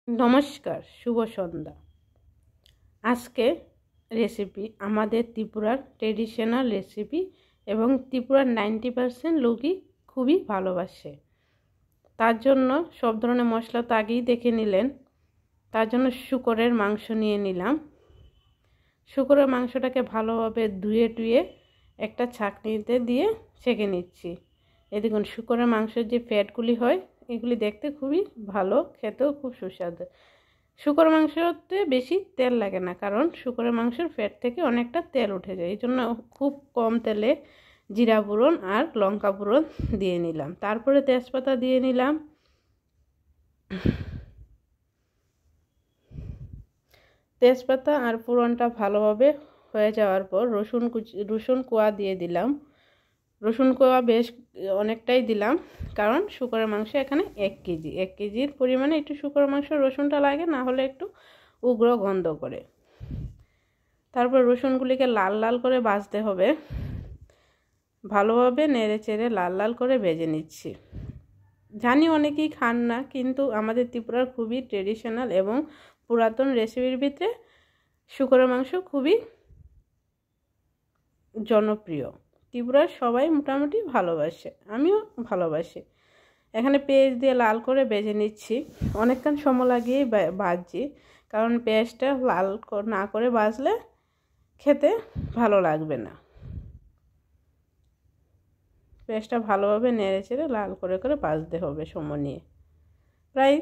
নমস্কার, শুভ সন্ধ্যা। আজকে রেসিপি আমাদের ত্রিপুরার ট্রেডিশনাল রেসিপি এবং ত্রিপুরার 90% লোকই খুবই ভালোবাসে। তার জন্য সব ধরনের মশলা তো আগেই দেখে নিলেন। তার জন্য শূকরের মাংস নিয়ে নিলাম। শূকরের মাংসটাকে ভালোভাবে ধুয়ে টুয়ে একটা ছাঁকনিতে দিয়ে ছেঁকে নিচ্ছি। এই দেখুন, শূকরের মাংসের যে ফ্যাটগুলি হয় এগুলি দেখতে খুবই ভালো, খেতেও খুব সুস্বাদু। শূকর মাংসতে বেশি তেল লাগে না, কারণ শূকরের মাংসের ফ্যাট থেকে অনেকটা তেল উঠে যায়। এই জন্য খুব কম তেলে জিরা ফোড়ন আর লঙ্কা ফোড়ন দিয়ে নিলাম। তারপরে তেজপাতা দিয়ে নিলাম। তেজপাতা আর ফোড়নটা ভালোভাবে হয়ে যাওয়ার পর রসুন কোয়া দিয়ে দিলাম। রসুন কোয়া বেশ অনেকটাই দিলাম, কারণ শূকরের মাংস এখানে 1 কেজির পরিমাণে একটু শূকরের মাংস রসুনটা লাগে, না হলে একটু উগ্র গন্ধ করে। তারপর রসুনগুলিকে লাল লাল করে ভাজতে হবে। ভালোভাবে নেড়ে চেড়ে লাল লাল করে ভেজে নিচ্ছি। জানি অনেকেই খান না, কিন্তু আমাদের ত্রিপুরার খুবই ট্রেডিশনাল এবং পুরাতন রেসিপির ভিতরে শূকরের মাংস খুবই জনপ্রিয়। ত্রিপুরার সবাই মোটামুটি ভালোবাসে, আমিও ভালোবাসি। এখানে পেঁয়াজ দিয়ে লাল করে ভেজে নিচ্ছি। অনেকক্ষণ সময় লাগিয়েই ভাজছি, কারণ পেঁয়াজটা লাল না করে ভাজলে খেতে ভালো লাগবে না। পেঁয়াজটা ভালোভাবে নেড়ে চেড়ে লাল করে করে ভাজতে হবে সময় নিয়ে। প্রায়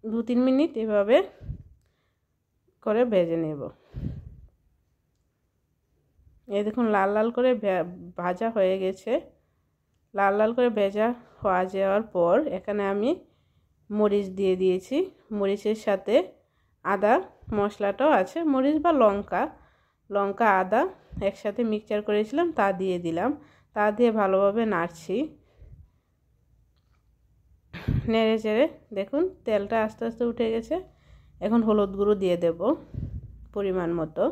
2-3 মিনিট এভাবে করে ভেজে নেব। এই দেখুন, লাল লাল করে ভাজা হয়ে গেছে। লাল লাল করে ভেজা হয়ে যাওয়ার পর এখানে আমি মরিচ দিয়ে দিয়েছি। মরিচের সাথে আদা মশলাটাও আছে, মরিচ বা লঙ্কা আদা একসাথে মিক্সচার করেছিলাম, তা দিয়ে দিলাম। তা দিয়ে ভালোভাবে নাড়ছি। নেড়ে চেড়ে দেখুন তেলটা আস্তে আস্তে উঠে গেছে। এখন হলুদ গুঁড়ো দিয়ে দেব পরিমাণ মতো,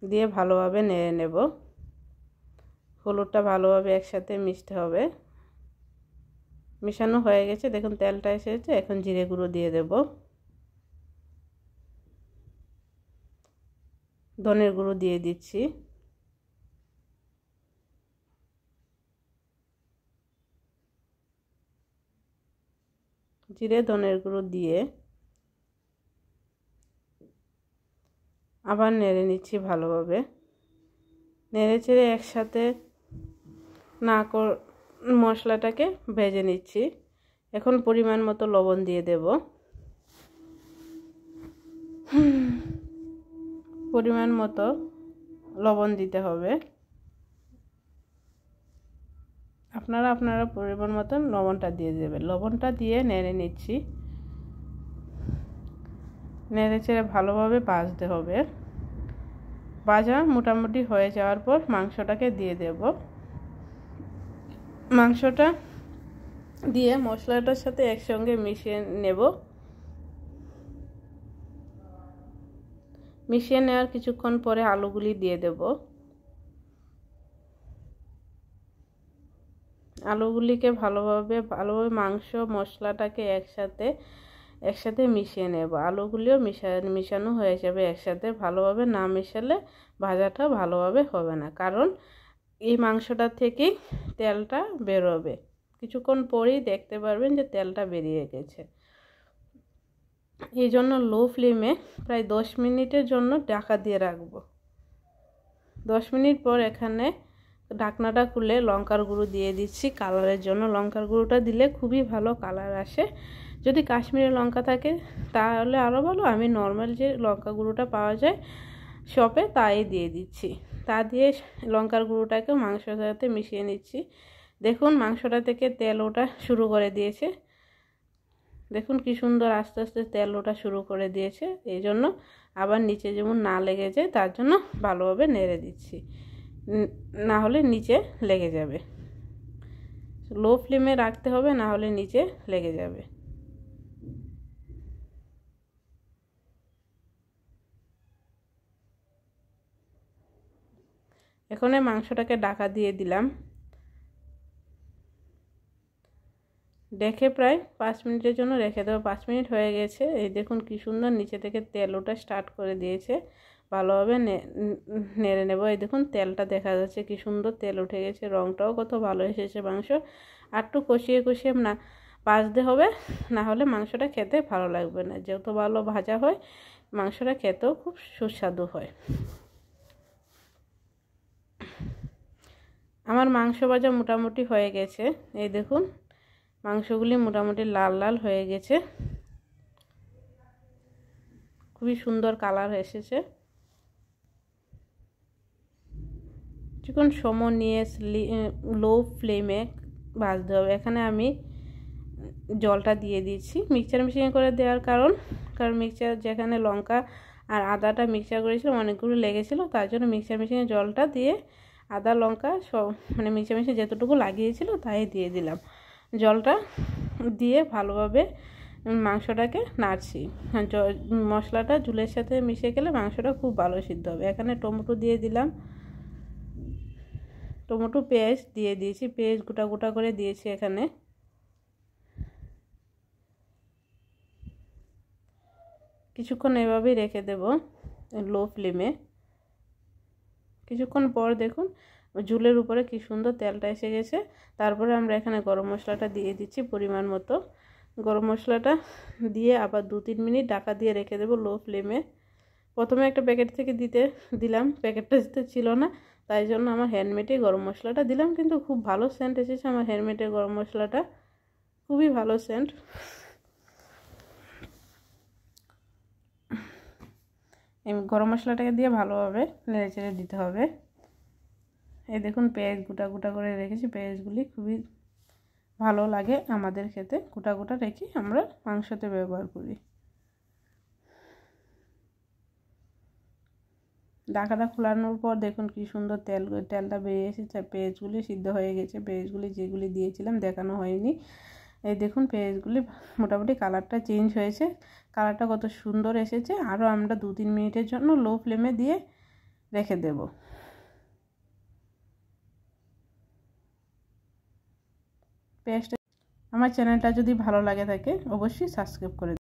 দিয়ে ভালোভাবে নেড়ে নেব। হলুদটা ভালোভাবে একসাথে মিশতে হবে। মিশানো হয়ে গেছে, দেখুন তেলটা এসেছে। এখন জিরে গুঁড়ো দিয়ে দেব, ধনের গুঁড়ো দিয়ে দিচ্ছি, জিরে ধনের গুঁড়ো দিয়ে আবার নেড়ে নিচ্ছি ভালোভাবে। নেড়ে চেড়ে একসাথে মশলাটাকে ভেজে নিচ্ছি। এখন পরিমাণ মতো লবণ দিয়ে দেব। পরিমাণ মতো লবণ দিতে হবে। আপনারা পরিমাণ মতো লবণটা দিয়ে দেবেন। লবণটা দিয়ে নেড়ে নিচ্ছি। নেড়ে চেড়ে ভালোভাবে ভাজতে হবে। ভাজা মোটামুটি হয়ে যাওয়ার পর মাংসটাকে দিয়ে দেব। মাংসটা দিয়ে মশলাটার সাথে একসঙ্গে মিশিয়ে নেব। মিশিয়ে নেওয়ার কিছুক্ষণ পরে আলুগুলি দিয়ে দেব। আলুগুলিকে ভালোভাবে মাংস মশলাটাকে একসাথে মিশিয়ে নেব। আলুগুলিও মিশানো হয়ে যাবে একসাথে। ভালোভাবে না মেশালে ভাজাটা ভালোভাবে হবে না, কারণ এই মাংসটা থেকেই তেলটা বেরোবে। কিছুক্ষণ পরেই দেখতে পারবেন যে তেলটা বেরিয়ে গেছে। এই জন্য লো ফ্লেমে প্রায় 10 মিনিটের জন্য ঢাকা দিয়ে রাখব। 10 মিনিট পর এখানে ঢাকনাটা খুলে লঙ্কার গুঁড়ো দিয়ে দিচ্ছি কালারের জন্য। লঙ্কার গুঁড়োটা দিলে খুবই ভালো কালার আসে। যদি কাশ্মীরি লঙ্কা থাকে তাহলে আরও ভালো। আমি নর্মাল যে লঙ্কা গুঁড়োটা পাওয়া যায় শপে তাই দিয়ে দিচ্ছি। তা দিয়ে লঙ্কার গুঁড়োটাকে মাংসের সাথে মিশিয়ে নিচ্ছি। দেখুন মাংসটা থেকে তেল ওঠা শুরু করে দিয়েছে। দেখুন কি সুন্দর আস্তে আস্তে তেল ওঠা শুরু করে দিয়েছে। এই জন্য আবার নিচে যেমন না লেগে যায় তার জন্য ভালোভাবে নেড়ে দিচ্ছি, না হলে নিচে লেগে যাবে। লো ফ্লেমে রাখতে হবে, না হলে নিচে লেগে যাবে। এখন মাংসটাকে ঢাকা দিয়ে দিলাম। রেখে প্রায় 5 মিনিটের জন্য রেখে দেবো। 5 মিনিট হয়ে গেছে। এই দেখুন কি সুন্দর নিচে থেকে তেল ওঠা স্টার্ট করে দিয়েছে। ভালোভাবে নেড়ে নেব। এই দেখুন তেলটা দেখা যাচ্ছে কি সুন্দর তেল উঠে গেছে, রঙটাও কত ভালো এসেছে মাংস। আর একটু কষিয়ে কষিয়ে না ভাজতে হবে, না হলে মাংসটা খেতে ভালো লাগবে না। যত ভালো ভাজা হয় মাংসটা খেতেও খুব সুস্বাদু হয়। আমার মাংস ভাজা মোটামুটি হয়ে গেছে। এই দেখুন মাংসগুলি মোটামুটি লাল লাল হয়ে গেছে, খুবই সুন্দর কালার এসেছে। কিছুক্ষণ সময় নিয়ে লো ফ্লেমে ভাজতে হবে। এখানে আমি জলটা দিয়ে দিচ্ছি মিক্সচার মেশিনে করে দেওয়ার কারণ মিক্সচার যেখানে লঙ্কা আর আদাটা মিক্সচার করেছিলাম অনেকগুলো লেগেছিলো, তার জন্য মিক্সচার মেশিনে জলটা দিয়ে আদা লঙ্কা সব মানে মিক্সচার মেশিনে যতটুকু লাগিয়েছিল তাই দিয়ে দিলাম। জলটা দিয়ে ভালোভাবে মাংসটাকে নাড়ছি। মশলাটা ঝুলের সাথে মিশে গেলে মাংসটা খুব ভালো সিদ্ধ হবে। এখানে টমেটো দিয়ে দিলাম, টমেটো পেঁয়াজ দিয়ে দিয়েছি, পেঁয়াজ গোটা গোটা করে দিয়েছি। এখানে কিছুক্ষণ এভাবেই রেখে দেব লো ফ্লেমে। কিছুক্ষণ পর দেখুন ঝুলের উপরে কি সুন্দর তেলটা এসে গেছে। তারপরে আমরা এখানে গরম মশলাটা দিয়ে দিচ্ছি পরিমাণ মতো। গরম মশলাটা দিয়ে আবার 2-3 মিনিট ঢাকা দিয়ে রেখে দেব লো ফ্লেমে। প্রথমে একটা প্যাকেট থেকে দিলাম, প্যাকেটটা দিতে ছিল না, তাই জন্য আমার হ্যান্ডমেডে গরম মশলাটা দিলাম। কিন্তু খুব ভালো সেন্ট এসেছে আমার হ্যান্ডমেডের গরম মশলাটা, খুবই ভালো সেন্ট। এই গরম মশলাটাকে দিয়ে ভালোভাবে নেড়ে চেড়ে দিতে হবে। এই দেখুন পেঁয়াজ গোটা গোটা করে রেখেছি, পেঁয়াজগুলি খুবই ভালো লাগে আমাদের খেতে, গোটা গোটা রেখে আমরা মাংসতে ব্যবহার করি। ঢাকাটা খোলানোর পর দেখুন কি সুন্দর তেলটা বেরিয়ে এসেছে। পেঁয়াজগুলি সিদ্ধ হয়ে গেছে, পেঁয়াজগুলি যেগুলি দিয়েছিলাম দেখানো হয়নি। এই দেখুন পেঁয়াজগুলি মোটামুটি কালারটা চেঞ্জ হয়েছে, কালারটা কত সুন্দর এসেছে। আরও আমরা 2-3 মিনিটের জন্য লো ফ্লেমে দিয়ে রেখে দেব। পেঁয়াজটা আমার চ্যানেলটা যদি ভালো লাগে থাকে অবশ্যই সাবস্ক্রাইব করে